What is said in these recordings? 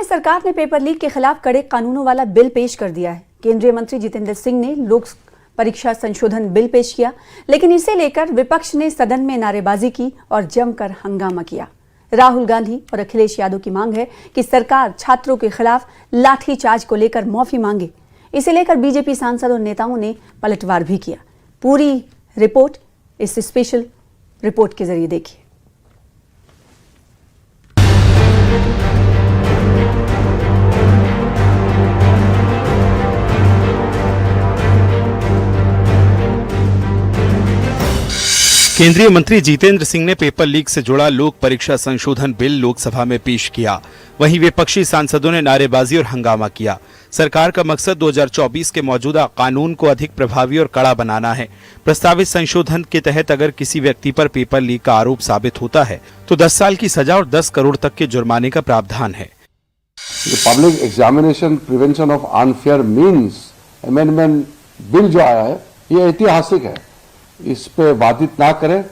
सरकार ने paper leak के खिलाफ कड़े कानूनों वाला बिल पेश कर दिया है। केंद्रीय मंत्री जितेंद्र सिंह ने लोक परीक्षा संशोधन बिल पेश किया, लेकिन इसे लेकर विपक्ष ने सदन में नारेबाजी की और जमकर हंगामा किया। राहुल गांधी और अखिलेश यादव की मांग है कि सरकार छात्रों के खिलाफ लाठीचार्ज को लेकर माफी मांगे। इसे लेकर बीजेपी सांसद और नेताओं ने पलटवार भी किया। पूरी रिपोर्ट इस स्पेशल रिपोर्ट के जरिए देखिए। केंद्रीय मंत्री जितेंद्र सिंह ने पेपर लीक से जुड़ा लोक परीक्षा संशोधन बिल लोकसभा में पेश किया। वहीं विपक्षी सांसदों ने नारेबाजी और हंगामा किया। सरकार का मकसद 2024 के मौजूदा कानून को अधिक प्रभावी और कड़ा बनाना है। प्रस्तावित संशोधन के तहत अगर किसी व्यक्ति पर पेपर लीक का आरोप साबित होता है तो 10 साल की सजा और 10 करोड़ तक के जुर्माने का प्रावधान है। Public examination prevention of unfair means amendment bill जो आया है ये ऐतिहासिक है। इस पे बाधित ना करें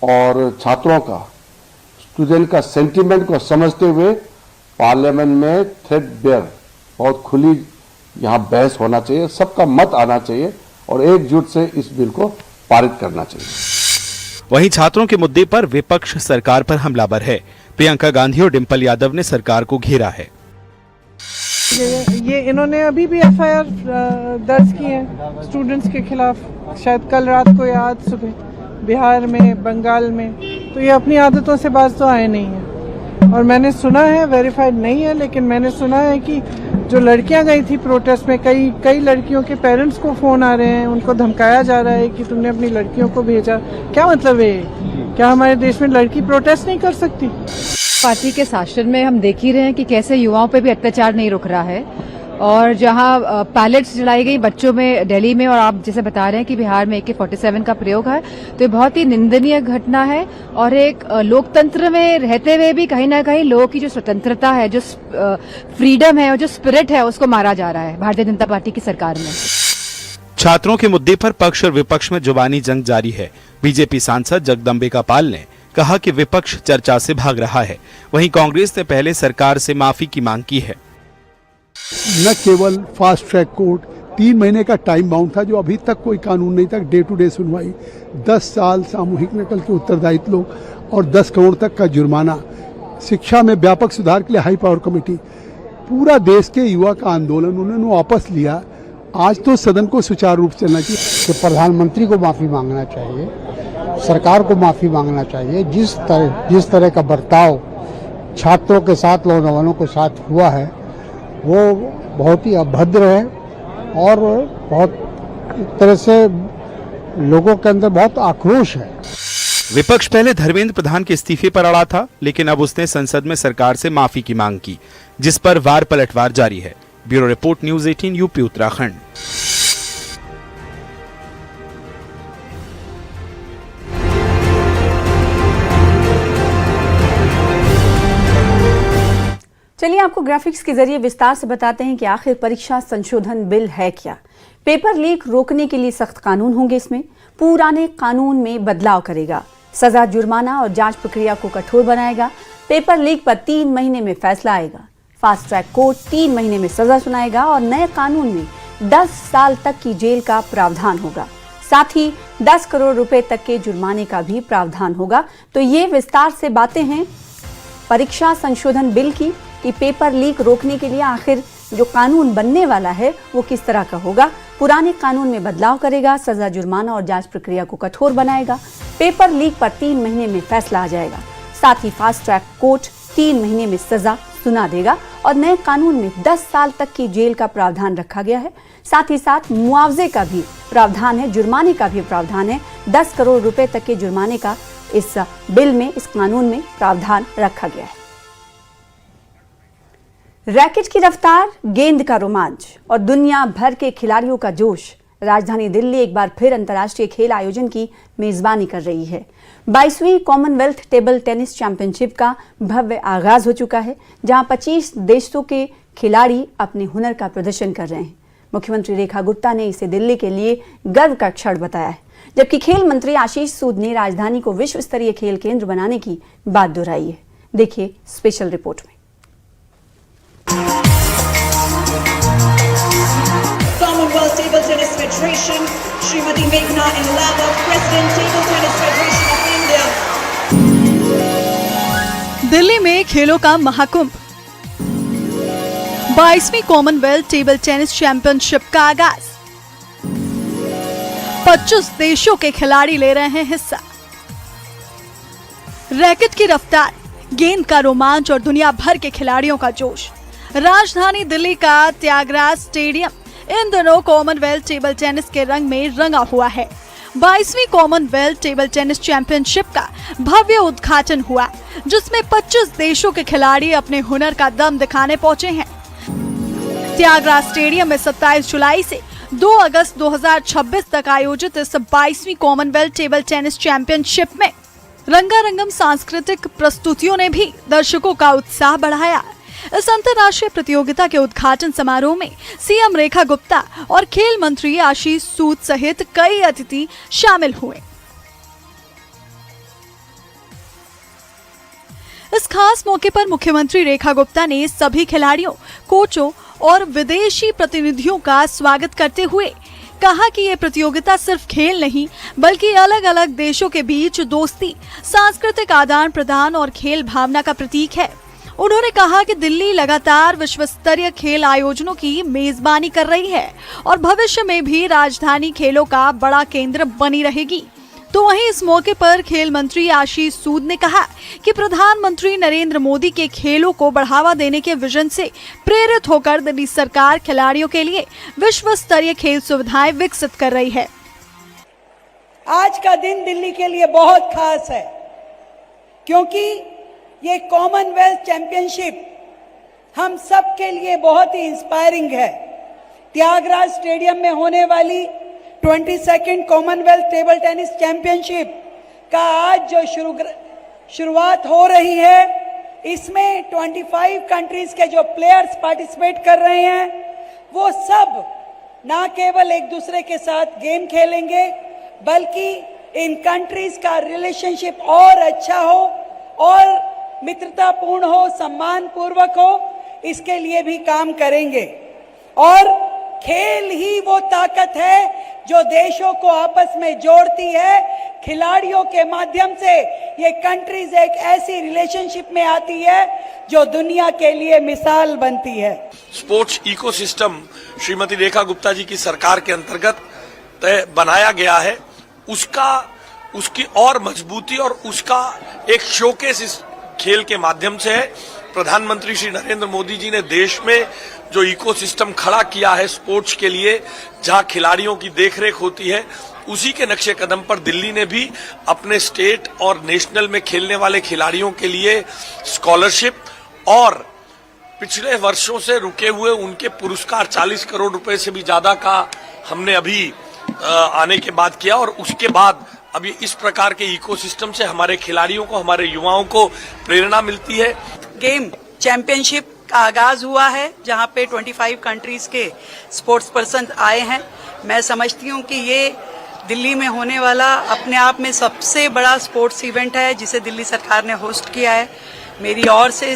और छात्रों का, स्टूडेंट का सेंटीमेंट को समझते हुए पार्लियामेंट में थ्रेडबेयर बहुत खुली यहाँ बहस होना चाहिए, सबका मत आना चाहिए और एकजुट से इस बिल को पारित करना चाहिए। वहीं छात्रों के मुद्दे पर विपक्ष सरकार पर हमलावर है। प्रियंका गांधी और डिंपल यादव ने सरकार को घेरा है। ये इन्होंने अभी भी एफआईआर दर्ज की है स्टूडेंट्स के खिलाफ, शायद कल रात को या आज सुबह, बिहार में, बंगाल में। तो ये अपनी आदतों से बाज तो आए नहीं है। और मैंने सुना है, वेरीफाइड नहीं है, लेकिन मैंने सुना है कि जो लड़कियां गई थी प्रोटेस्ट में, कई लड़कियों के पेरेंट्स को फोन आ रहे हैं, उनको धमकाया जा रहा है कि तुमने अपनी लड़कियों को भेजा। क्या मतलब है? क्या हमारे देश में लड़की प्रोटेस्ट नहीं कर सकती? पार्टी के शासन में हम देख ही रहे हैं कि कैसे युवाओं पे भी अत्याचार नहीं रुक रहा है। और जहां पैलेट्स जलाई गई बच्चों में दिल्ली में, और आप जैसे बता रहे हैं कि बिहार में AK-47 का प्रयोग है, तो ये बहुत ही निंदनीय घटना है। और एक लोकतंत्र में रहते हुए भी कहीं ना कहीं लोगों की जो स्वतंत्रता है, जो फ्रीडम है और जो स्पिरिट है, उसको मारा जा रहा है भारतीय जनता पार्टी की सरकार में। छात्रों के मुद्दे पर पक्ष और विपक्ष में जुबानी जंग जारी है। बीजेपी सांसद जगदम्बिका पाल ने कहा कि विपक्ष चर्चा से भाग रहा है। वहीं कांग्रेस ने पहले सरकार से माफी की मांग की है। न केवल फास्ट ट्रैक कोर्ट, 3 महीने का टाइम बाउंड था जो अभी तक कोई कानून नहीं था, डे टू डे सुनवाई, 10 साल सामूहिक नकल के उत्तरदायित्व और 10 करोड़ तक का जुर्माना, शिक्षा में व्यापक सुधार के लिए हाई पावर कमेटी, पूरा देश के युवा का आंदोलन उन्होंने वापस लिया। आज तो सदन को सुचारू रूप से चलना चाहिए। कि प्रधानमंत्री को माफी मांगना चाहिए, सरकार को माफी मांगना चाहिए। जिस तरह का बर्ताव छात्रों के साथ, नौजवानों के साथ हुआ है वो बहुत ही अभद्र है और बहुत एक तरह से लोगों के अंदर बहुत आक्रोश है। विपक्ष पहले धर्मेंद्र प्रधान के इस्तीफे पर अड़ा था, लेकिन अब उसने संसद में सरकार से माफी की मांग की, जिस पर वार पलटवार जारी है। Bureau report, news 18 UP Uttarakhand. चलिए आपको ग्राफिक्स के जरिए विस्तार से बताते हैं कि आखिर परीक्षा संशोधन बिल है क्या। पेपर लीक रोकने के लिए सख्त कानून होंगे। इसमें पुराने कानून में बदलाव करेगा, सजा, जुर्माना और जांच प्रक्रिया को कठोर बनाएगा। पेपर लीक पर 3 महीने में फैसला आएगा। फास्ट ट्रैक कोर्ट 3 महीने में सजा सुनाएगा और नए कानून में 10 साल तक की जेल का प्रावधान होगा। साथ ही 10 करोड़ रुपए तक के जुर्माने का भी प्रावधान होगा। तो ये विस्तार से बातें हैं परीक्षा संशोधन बिल की कि पेपर लीक रोकने के लिए आखिर जो कानून बनने वाला है वो किस तरह का होगा। पुराने कानून में बदलाव करेगा, सजा, जुर्माना और जांच प्रक्रिया को कठोर बनाएगा। पेपर लीक पर 3 महीने में फैसला आ जाएगा। साथ ही फास्ट ट्रैक कोर्ट 3 महीने में सजा सुना देगा और नए कानून में 10 साल तक की जेल का प्रावधान रखा गया है। साथ ही साथ मुआवजे का भी प्रावधान है, जुर्माने का भी प्रावधान है। 10 करोड़ रुपए तक के जुर्माने का इस बिल में, इस कानून में प्रावधान रखा गया है। रैकेट की रफ्तार, गेंद का रोमांच और दुनिया भर के खिलाड़ियों का जोश। राजधानी दिल्ली एक बार फिर अंतर्राष्ट्रीय खेल आयोजन की मेजबानी कर रही है। 22वीं कॉमनवेल्थ टेबल टेनिस चैंपियनशिप का भव्य आगाज हो चुका है, जहां 25 देशों के खिलाड़ी अपने हुनर का प्रदर्शन कर रहे हैं। मुख्यमंत्री रेखा गुप्ता ने इसे दिल्ली के लिए गर्व का क्षण बताया है, जबकि खेल मंत्री आशीष सूद ने राजधानी को विश्व स्तरीय खेल केंद्र बनाने की बात दोहराई है। देखिए स्पेशल रिपोर्ट में। Federation, Srimati Meghna Inlava, President Table Tennis Federation of India. Delhi में खेलों का महाकुंभ, 22वीं कॉमनवेल्थ टेबल टेनिस चैंपियनशिप का आगाज। 25 देशों के खिलाड़ी ले रहे हैं हिस्सा। रैकेट की रफ्तार, गेंद का रोमांच और दुनिया भर के खिलाड़ियों का जोश। राजधानी दिल्ली का त्यागराज स्टेडियम इन दिनों कॉमनवेल्थ टेबल टेनिस के रंग में रंगा हुआ है। 22वीं कॉमनवेल्थ टेबल टेनिस चैंपियनशिप का भव्य उद्घाटन हुआ, जिसमें 25 देशों के खिलाड़ी अपने हुनर का दम दिखाने पहुंचे हैं। त्यागराज स्टेडियम में 27 जुलाई से 2 अगस्त 2026 तक आयोजित इस 22वीं कॉमनवेल्थ टेबल टेनिस चैंपियनशिप में रंगारंगम सांस्कृतिक प्रस्तुतियों ने भी दर्शकों का उत्साह बढ़ाया। इस अंतर्राष्ट्रीय प्रतियोगिता के उद्घाटन समारोह में सीएम रेखा गुप्ता और खेल मंत्री आशीष सूद सहित कई अतिथि शामिल हुए। इस खास मौके पर मुख्यमंत्री रेखा गुप्ता ने सभी खिलाड़ियों, कोचों और विदेशी प्रतिनिधियों का स्वागत करते हुए कहा कि ये प्रतियोगिता सिर्फ खेल नहीं बल्कि अलग अलग देशों के बीच दोस्ती, सांस्कृतिक आदान प्रदान और खेल भावना का प्रतीक है। उन्होंने कहा कि दिल्ली लगातार विश्व स्तरीय खेल आयोजनों की मेजबानी कर रही है और भविष्य में भी राजधानी खेलों का बड़ा केंद्र बनी रहेगी। तो वहीं इस मौके पर खेल मंत्री आशीष सूद ने कहा कि प्रधानमंत्री नरेंद्र मोदी के खेलों को बढ़ावा देने के विजन से प्रेरित होकर दिल्ली सरकार खिलाड़ियों के लिए विश्व स्तरीय खेल सुविधाएं विकसित कर रही है। आज का दिन दिल्ली के लिए बहुत खास है, क्योंकि ये कॉमनवेल्थ चैंपियनशिप हम सब के लिए बहुत ही इंस्पायरिंग है। त्यागराज स्टेडियम में होने वाली 22nd Commonwealth table tennis championship का आज जो शुरुआत हो रही है, इसमें 25 कंट्रीज के जो प्लेयर्स पार्टिसिपेट कर रहे हैं, वो सब ना केवल एक दूसरे के साथ गेम खेलेंगे बल्कि इन कंट्रीज का रिलेशनशिप और अच्छा हो और मित्रतापूर्ण हो, सम्मान पूर्वक हो, इसके लिए भी काम करेंगे। और खेल ही वो ताकत है जो देशों को आपस में जोड़ती है। खिलाड़ियों के माध्यम से ये कंट्रीज एक ऐसी रिलेशनशिप में आती है जो दुनिया के लिए मिसाल बनती है। स्पोर्ट्स इकोसिस्टम श्रीमती रेखा गुप्ता जी की सरकार के अंतर्गत बनाया गया है, उसकी और मजबूती और उसका एक शोकेस इस खेल के माध्यम से है। प्रधानमंत्री श्री नरेंद्र मोदी जी ने देश में जो इकोसिस्टम खड़ा किया है स्पोर्ट्स के लिए, जहां खिलाड़ियों की देखरेख होती है, उसी के नक्शे कदम पर दिल्ली ने भी अपने स्टेट और नेशनल में खेलने वाले खिलाड़ियों के लिए स्कॉलरशिप और पिछले वर्षों से रुके हुए उनके पुरस्कार 40 करोड़ रुपए से भी ज्यादा का हमने अभी आने के बाद किया। और उसके बाद अभी इस प्रकार के इकोसिस्टम से हमारे खिलाड़ियों को, हमारे युवाओं को प्रेरणा मिलती है। गेम चैंपियनशिप का आगाज हुआ है, जहां पे 25 कंट्रीज के स्पोर्ट्स पर्सन आए हैं। मैं समझती हूं कि ये दिल्ली में होने वाला अपने आप में सबसे बड़ा स्पोर्ट्स इवेंट है, जिसे दिल्ली सरकार ने होस्ट किया है। मेरी ओर से